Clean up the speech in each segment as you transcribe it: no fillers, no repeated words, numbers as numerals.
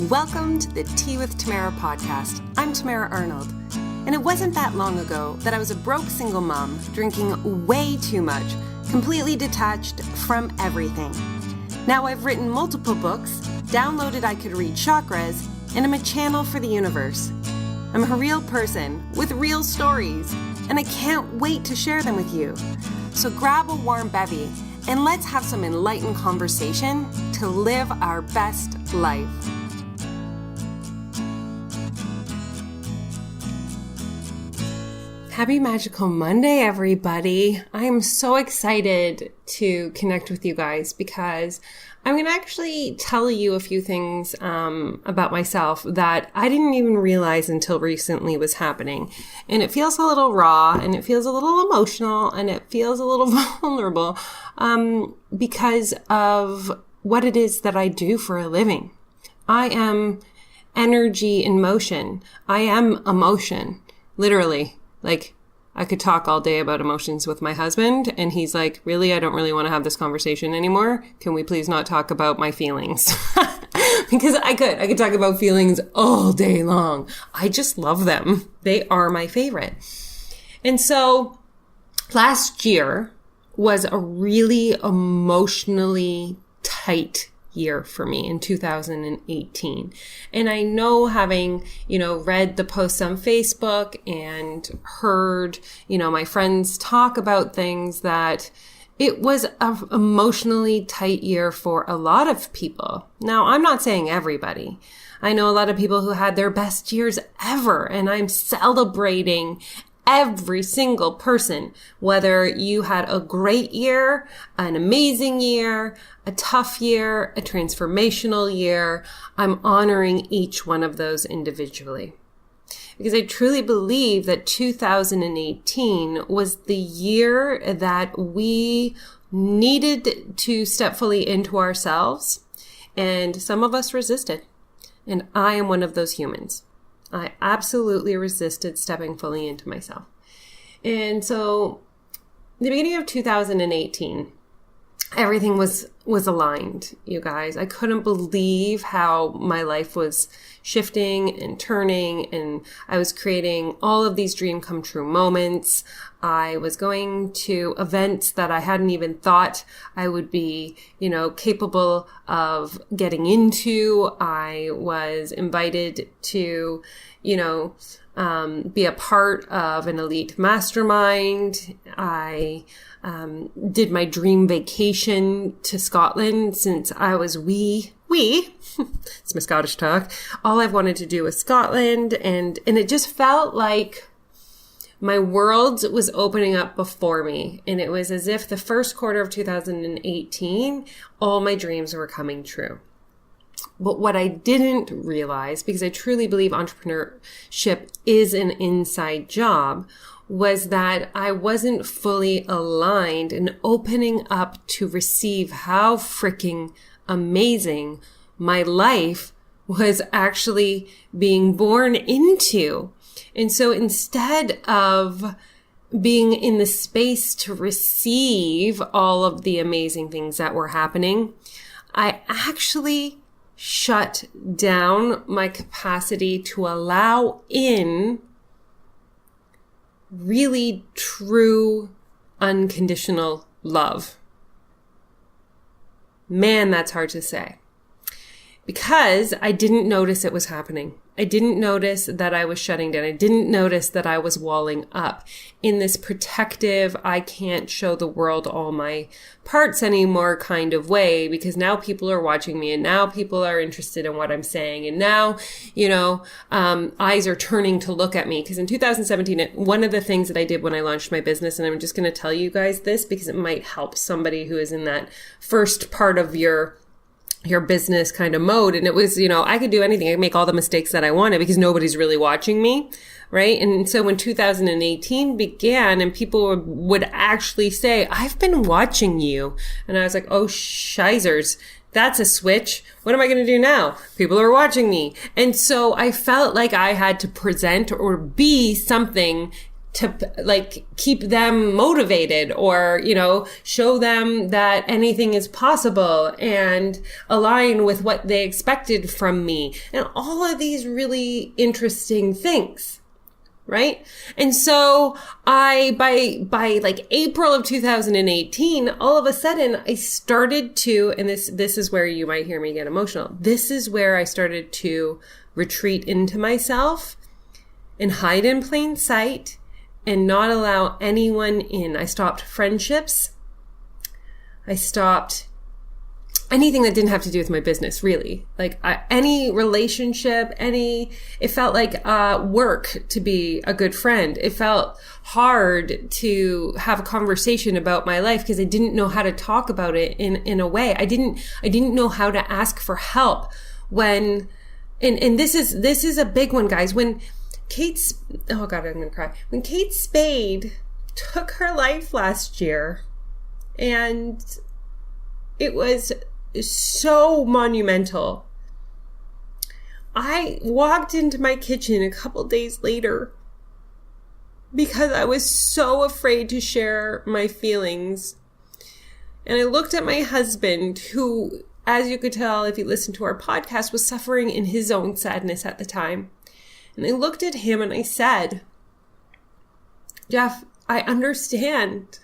Welcome to the Tea with Tamara podcast. I'm Tamara Arnold, and it wasn't that long ago that I was a broke single mom drinking way too much, completely detached from everything. Now I've written multiple books, downloaded I Could Read Chakras, and I'm a channel for the universe. I'm a real person with real stories, and I can't wait to share them with you. So grab a warm bevy and let's have some enlightened conversation to live our best life. Happy Magical Monday, everybody. I am so excited to connect with you guys because I'm going to actually tell you a few things about myself that I didn't even realize until recently was happening. And it feels a little raw, and it feels a little emotional, and it feels a little vulnerable because of what it is that I do for a living. I am energy in motion. I am emotion, literally. Like, I could talk all day about emotions with my husband, and he's like, really? I don't really want to have this conversation anymore. Can we please not talk about my feelings? Because I could talk about feelings all day long. I just love them. They are my favorite. And so last year was a really emotionally tight year for me in 2018. And I know, having, read the posts on Facebook and heard, my friends talk about things, that it was an emotionally tight year for a lot of people. Now, I'm not saying everybody. I know a lot of people who had their best years ever, and I'm celebrating every single person, whether you had a great year, an amazing year, a tough year, a transformational year. I'm honoring each one of those individually. Because I truly believe that 2018 was the year that we needed to step fully into ourselves. And some of us resisted. And I am one of those humans. I absolutely resisted stepping fully into myself. And so the beginning of 2018, everything was aligned, you guys. I couldn't believe how my life was shifting and turning, and I was creating all of these dream come true moments. I was going to events that I hadn't even thought I would be, capable of getting into. I was invited to, be a part of an elite mastermind. I did my dream vacation to Scotland since I was wee. It's my Scottish talk. All I've wanted to do was Scotland, and it just felt like my world was opening up before me. And it was as if the first quarter of 2018, all my dreams were coming true. But what I didn't realize, because I truly believe entrepreneurship is an inside job, was that I wasn't fully aligned and opening up to receive how freaking amazing my life was actually being born into. And so instead of being in the space to receive all of the amazing things that were happening, I actually shut down my capacity to allow in really true, unconditional love. Man, that's hard to say. Because I didn't notice it was happening. I didn't notice that I was shutting down. I didn't notice that I was walling up in this protective, I can't show the world all my parts anymore kind of way, because now people are watching me, and now people are interested in what I'm saying. And now, eyes are turning to look at me. Because in 2017, one of the things that I did when I launched my business, and I'm just going to tell you guys this because it might help somebody who is in that first part of your business kind of mode. And it was, I could do anything. I could make all the mistakes that I wanted because nobody's really watching me. Right. And so when 2018 began and people would actually say, I've been watching you. And I was like, oh, shizers. That's a switch. What am I going to do now? People are watching me. And so I felt like I had to present or be something to like keep them motivated or, show them that anything is possible and align with what they expected from me. And all of these really interesting things. Right? And so by like April of 2018, all of a sudden I started to, and this is where you might hear me get emotional. This is where I started to retreat into myself and hide in plain sight and not allow anyone in. I stopped friendships. I stopped anything that didn't have to do with my business, really. Like any relationship, it felt like work to be a good friend. It felt hard to have a conversation about my life because I didn't know how to talk about it in a way. I didn't know how to ask for help when, and this is a big one, guys. When oh God, I'm gonna cry. When Kate Spade took her life last year, and it was so monumental. I walked into my kitchen a couple days later because I was so afraid to share my feelings. And I looked at my husband, who, as you could tell if you listened to our podcast, was suffering in his own sadness at the time. And I looked at him and I said, Jeff, I understand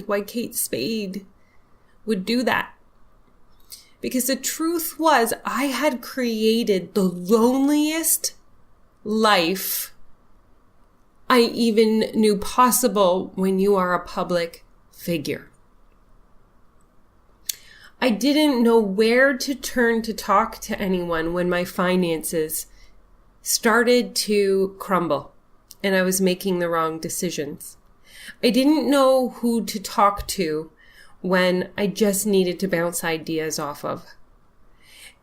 why Kate Spade would do that. Because the truth was, I had created the loneliest life I even knew possible when you are a public figure. I didn't know where to turn to talk to anyone when my finances started to crumble and I was making the wrong decisions. I didn't know who to talk to when I just needed to bounce ideas off of.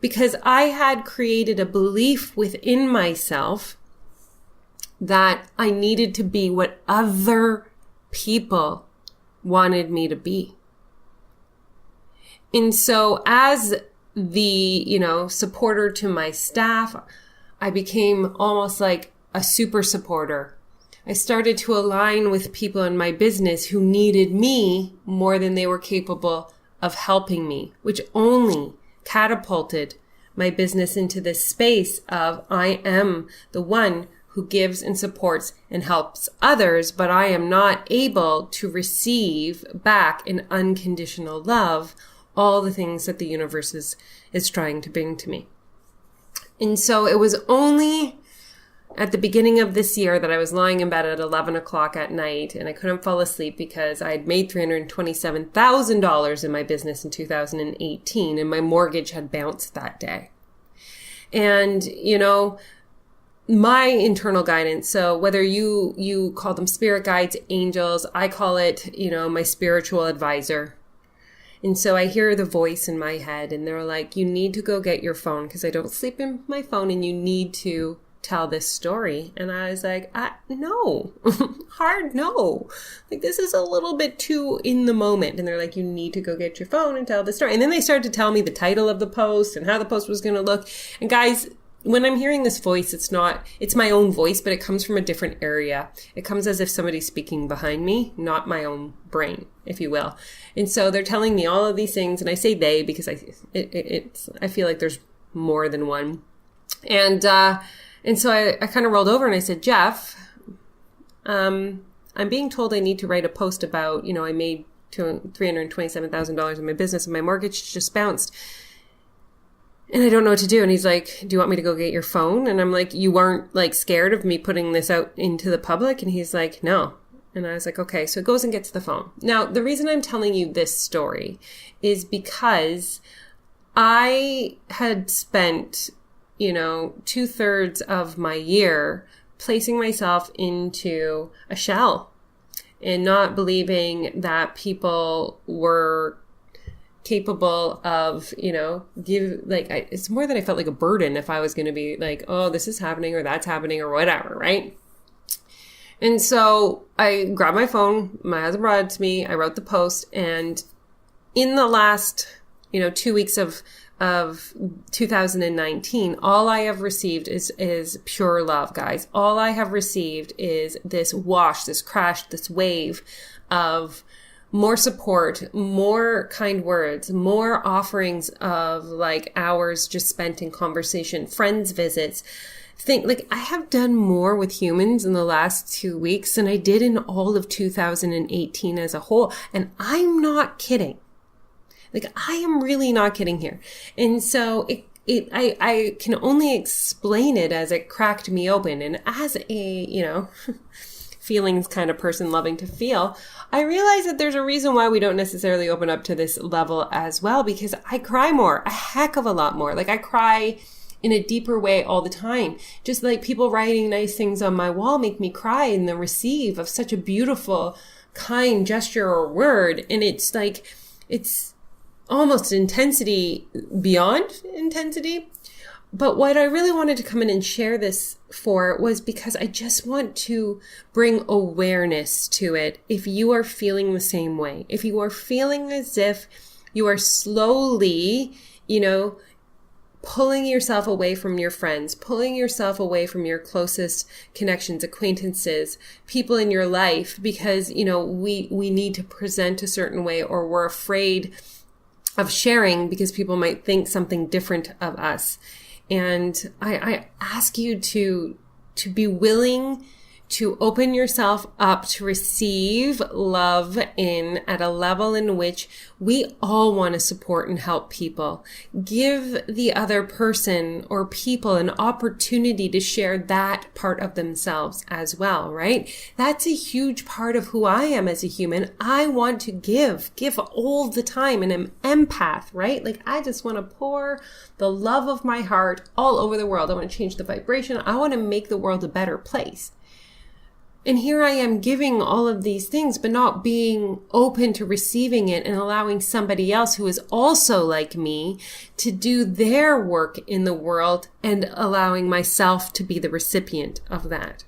Because I had created a belief within myself that I needed to be what other people wanted me to be. And so as the, supporter to my staff, I became almost like a super supporter. I started to align with people in my business who needed me more than they were capable of helping me, which only catapulted my business into this space of I am the one who gives and supports and helps others, but I am not able to receive back in unconditional love all the things that the universe is trying to bring to me. And so it was only at the beginning of this year that I was lying in bed at 11 o'clock at night and I couldn't fall asleep because I had made $327,000 in my business in 2018 and my mortgage had bounced that day. And, my internal guidance, so whether you call them spirit guides, angels, I call it, my spiritual advisor. And so I hear the voice in my head and they're like, you need to go get your phone because I don't sleep in my phone and you need to tell this story. And I was like, no, hard no. Like, this is a little bit too in the moment. And they're like, you need to go get your phone and tell the story. And then they started to tell me the title of the post and how the post was going to look. And guys, when I'm hearing this voice, it's my own voice, but it comes from a different area. It comes as if somebody's speaking behind me, not my own brain, if you will. And so they're telling me all of these things. And I say they because I feel like there's more than one. And so I kind of rolled over and I said, Jeff, I'm being told I need to write a post about, I made $327,000 in my business and my mortgage just bounced. And I don't know what to do. And he's like, do you want me to go get your phone? And I'm like, you weren't like scared of me putting this out into the public? And he's like, no. And I was like, okay. So he goes and gets the phone. Now, the reason I'm telling you this story is because I had spent 2/3 of my year placing myself into a shell and not believing that people were capable of, it's more that I felt like a burden if I was going to be like, oh, this is happening or that's happening or whatever, right? And so I grabbed my phone, my husband brought it to me, I wrote the post, and in the last, 2 weeks of of 2019, all I have received is pure love, guys. All I have received is this wash, this crash, this wave of more support, more kind words, more offerings of like hours just spent in conversation, friends visits. I have done more with humans in the last 2 weeks than I did in all of 2018 as a whole. And I'm not kidding. I am really not kidding here. And so I can only explain it as it cracked me open. And as a, feelings kind of person loving to feel, I realize that there's a reason why we don't necessarily open up to this level as well, because I cry more, a heck of a lot more. I cry in a deeper way all the time. Just like people writing nice things on my wall make me cry in the receive of such a beautiful, kind gesture or word. And it's almost intensity beyond intensity. But what I really wanted to come in and share this for was because I just want to bring awareness to it. If you are feeling the same way, if you are feeling as if you are slowly, pulling yourself away from your friends, pulling yourself away from your closest connections, acquaintances, people in your life, because, we need to present a certain way, or we're afraid of sharing because people might think something different of us. And I ask you to be willing to open yourself up to receive love at a level in which we all want to support and help people. Give the other person or people an opportunity to share that part of themselves as well, right? That's a huge part of who I am as a human. I want to give all the time, and I'm empath, right? I just want to pour the love of my heart all over the world. I want to change the vibration. I want to make the world a better place. And here I am giving all of these things, but not being open to receiving it and allowing somebody else who is also like me to do their work in the world, and allowing myself to be the recipient of that.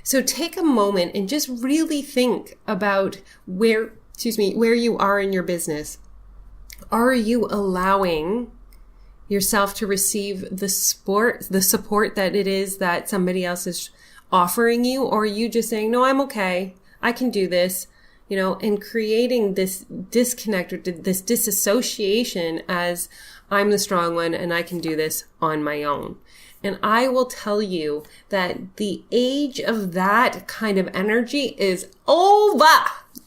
So take a moment and just really think about where you are in your business. Are you allowing yourself to receive the support that it is that somebody else is offering you? Or are you just saying, no, I'm okay, I can do this, and creating this disconnect or this disassociation as I'm the strong one and I can do this on my own. And I will tell you that the age of that kind of energy is over.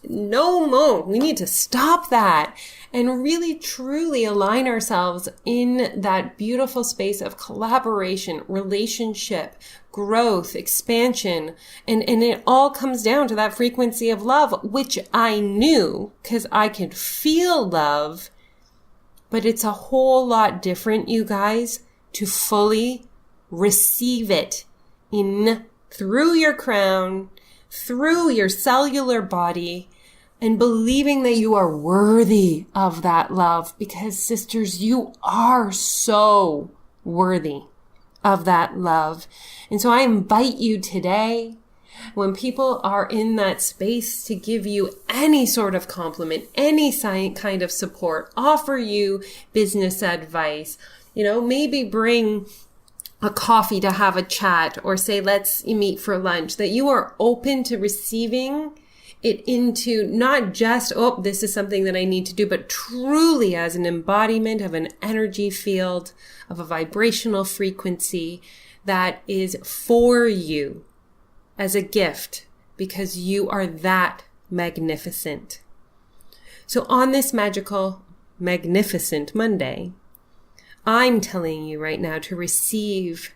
No more. We need to stop that and really truly align ourselves in that beautiful space of collaboration, relationship, growth, expansion. And it all comes down to that frequency of love, which I knew because I could feel love. But it's a whole lot different, you guys, to fully receive it through your crown, through your cellular body, and believing that you are worthy of that love. Because sisters, you are so worthy of that love. And so I invite you today, when people are in that space, to give you any sort of compliment, any kind of support, offer you business advice, maybe bring a coffee to have a chat, or say, let's meet for lunch, that you are open to receiving it into not just, this is something that I need to do, but truly as an embodiment of an energy field, of a vibrational frequency that is for you as a gift, because you are that magnificent. So on this magical, magnificent Monday, I'm telling you right now to receive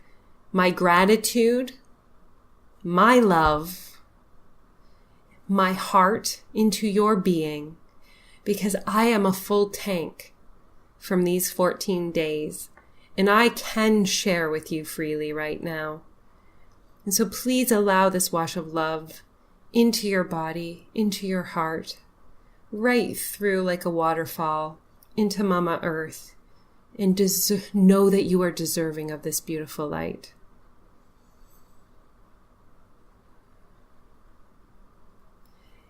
my gratitude, my love, my heart into your being, because I am a full tank from these 14 days, and I can share with you freely right now. And so please allow this wash of love into your body, into your heart, right through like a waterfall into Mama Earth, and know that you are deserving of this beautiful light.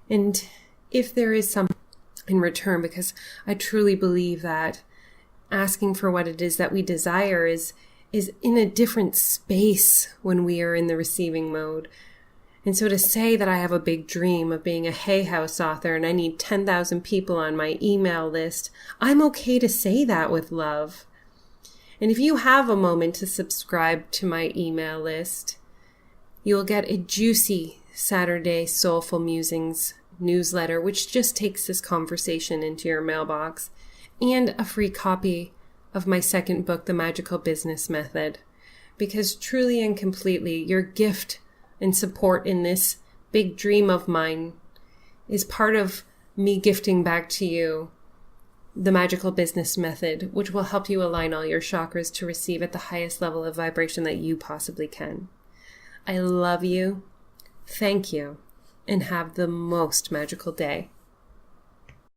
And if there is something in return, because I truly believe that asking for what it is that we desire is in a different space when we are in the receiving mode. And so to say that I have a big dream of being a Hay House author and I need 10,000 people on my email list, I'm okay to say that with love. And if you have a moment to subscribe to my email list, you'll get a juicy Saturday Soulful Musings newsletter, which just takes this conversation into your mailbox, and a free copy of my second book, The Magical Business Method. Because truly and completely, your gift and support in this big dream of mine is part of me gifting back to you the Magical Business Method, which will help you align all your chakras to receive at the highest level of vibration that you possibly can. I love you. Thank you. And have the most magical day.